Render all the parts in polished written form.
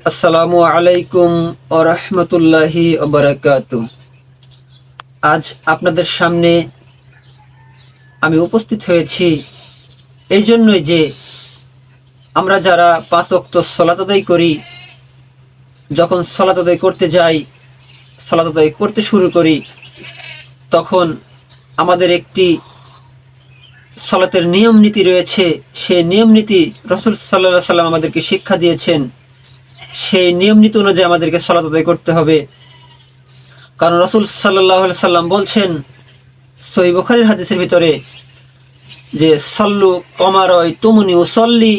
আসসালামু আলাইকুম ওয়া রাহমাতুল্লাহি ওয়া বারাকাতুহু। আজ আপনাদের সামনে আমি উপস্থিত হয়েছি এই জন্যই যে আমরা যারা ৫ ওয়াক্ত সালাত আদায় করি, যখন সালাত আদায় করতে যাই, সালাত আদায় করতে শুরু করি, তখন আমাদের একটি সালাতের নিয়ম নীতি রয়েছে। সেই নিয়ম নীতি রাসূল সাল্লাল্লাহু আলাইহি সাল্লাম আমাদেরকে শিক্ষা দিয়েছেন। সেই নিয়ম নীতি অনুযায়ী আমাদেরকে সালাত আদায় করতে হবে। কারণ রাসূল সাল্লাল্লাহু আলাইহি সাল্লাম বলছেন সহিহ বুখারীর হাদিসের ভিতরে যে সাল্লু কামা রাআইতুমুনি উসাল্লি,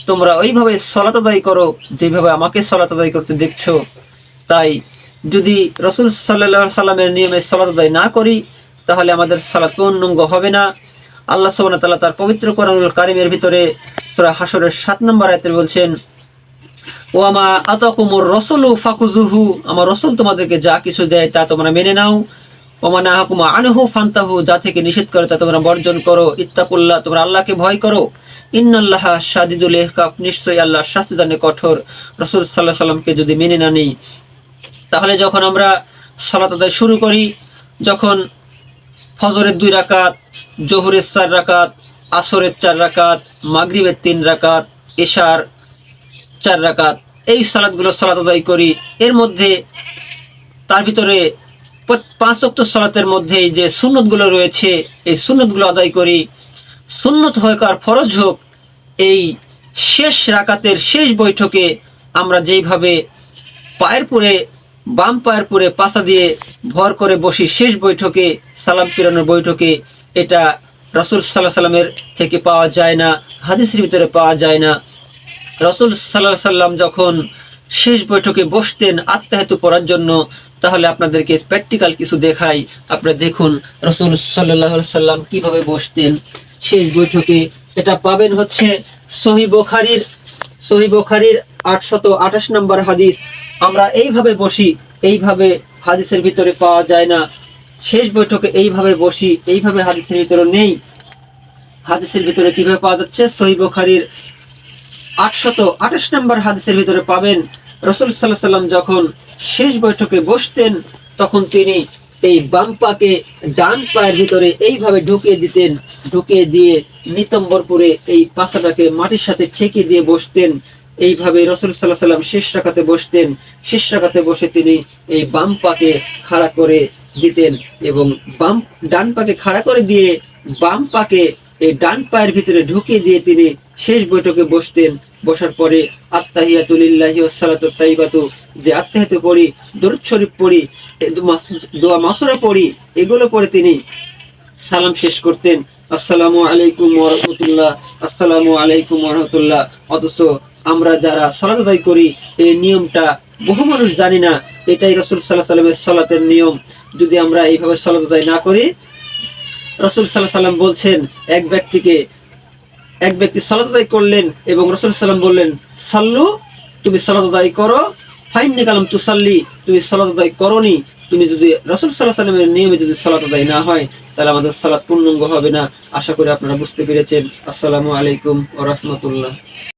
তোমরা ওইভাবে সালাত আদায় করো যেভাবে আমাকে সালাত আদায় করতে দেখছো। তাই যদি রাসূল সাল্লাল্লাহু আলাইহি সাল্লামের নিয়মে সালাত আদায় না করি, তাহলে আমাদের সালাত পূর্ণাঙ্গ হবে না। আল্লাহ সুবহানাহু ওয়া তাআলা তার পবিত্র কোরআনুল কারীমের ভিতরে সূরা হাশরের ৭ নম্বর আয়াতে বলছেন, ওয়ামা আতাকুমুর রাসূলু ফাকুযুহু, আমার রাসূল তোমাদেরকে যা কিছু দেয় তা তোমরা মেনে নাও। ওমা নাহাকুম আনহু ফান্তাহু, যা থেকে নিষেধ করে তা তোমরা বর্জন করো। ইত্তাকুল্লাহ, তোমরা আল্লাহকে ভয় করো। ইন্নাল্লাহা শাদীদুল ইহকাব, নিশ্চয়ই আল্লাহ শাস্তিদানে কঠোর। রাসূল সাল্লাল্লাহু আলাইহি সাল্লামকে যদি মেনে না নিই, তাহলে যখন আমরা সালাত আদায় শুরু করি, যখন ফজরের 2 রাকাত, জোহরের 4 রাকাত, আসরের 4 রাকাত, মাগরিবের 3 রাকাত, এশার 4 রাকাত, এই সালাতগুলো সালাত আদায় করি, এর মধ্যে তার ভিতরে 5 ওয়াক্ত সালাতের মধ্যে যে সুন্নতগুলো রয়েছে, এই সুন্নতগুলো আদায় করি। সুন্নত হোক আর ফরজ হোক, এই শেষ রাকাতের শেষ বৈঠকে আমরা যেইভাবে পায়ের পুরে, বাম পায়ের পুরে পাছা দিয়ে ভর করে বসি শেষ বৈঠকে, সালাম ফিরানোর বৈঠকে, এটা রাসূল সাল্লাল্লাহু আলাইহি সাল্লামের থেকে পাওয়া যায় না, হাদিসের ভিতরে পাওয়া যায় না। রাসূল সাল্লাল্লাহু আলাইহি সাল্লাম যখন শেষ বৈঠকে বসতেন আত্তাহিয়াতু পড়ার জন্য, তাহলে আপনাদেরকে প্র্যাকটিক্যাল কিছু দেখাই। আপনারা দেখুন রাসূল সাল্লাল্লাহু আলাইহি সাল্লাম কিভাবে বসতেন শেষ বৈঠকে। এটা পাবেন হচ্ছে সহিহ বুখারীর 828 নম্বর হাদিস। আমরা এইভাবে বসি, এইভাবে হাদিসের ভিতরে পাওয়া যায় না। শেষ বৈঠকে এইভাবে বসি, এইভাবে হাদিসের ভিতরে নেই। হাদিসের ভিতরে কিভাবে পাওয়া যাচ্ছে? সহিহ বুখারীর 828 নম্বর হাদিসের ভিতরে পাবেন রাসূল সাল্লাল্লাহু আলাইহি সাল্লাম যখন শেষ বৈঠকে বসতেন, তখন তিনি এই বাম পাকে ডান পায়ের ভিতরে এইভাবে ঢুকিয়ে দিতেন, ঢুকিয়ে দিয়ে নিতম্বর করে এই পাছাটাকে মাটির সাথে ঠেকিয়ে দিয়ে বসতেন। এইভাবে রাসূল সাল্লাল্লাহু আলাইহি সাল্লাম শেষ রাকাতে বসতেন। শেষ রাকাতে বসে তিনি এই বাম পাকে খাড়া করে দিতেন এবং ডান পাকে খাড়া করে দিয়ে বাম পাকে এই ডান পায়ের ভিতরে ঢুকিয়ে দিয়ে তিনি শেষ বৈঠকে বসতেন। বসার পরে আত্তাহিয়াতু লিল্লাহি ওয়াস সালাতুত তাইয়্যিবাতু, যে আত্তাহিয়াতু পড়ি, দরুদ শরীফ পড়ি, দোয়া মাসুরা পড়ি, এগুলো পড়ে তিনি সালাম শেষ করতেন। আসসালামু আলাইকুম ওয়া রাহমাতুল্লাহ, আসসালামু আলাইকুম ওয়া রাহমাতুল্লাহ। অথচ আমরা যারা সালাত আদায় করি, এই নিয়মটা বহু মানুষ জানি না। এটাই রাসূল সাল্লাল্লাহু আলাইহি সাল্লামের সালাতের নিয়ম। যদি আমরা এইভাবে সালাত আদায় না করি, রাসূল সাল্লাল্লাহু আলাইহি সাল্লাম বলছেন এক ব্যক্তি সালাত আদায় করলেন এবং রাসূল সাল্লাল্লাহু আলাইহি সাল্লাম বললেন, সাল্লু, তুমি সালাত আদায় করো, ফাইন্নী কালাম তুসাল্লি, তুমি সালাত আদায় করোনি। তুমি যদি রাসূল সাল্লাল্লাহু আলাইহি সাল্লামের নিয়মে যদি সালাত আদায় না হয়, তাহলে আমাদের সালাত পূর্ণাঙ্গ হবে না। আশা করি আপনারা বুঝতে পেরেছেন। আসসালামু আলাইকুম ওয়া রাহমাতুল্লাহ।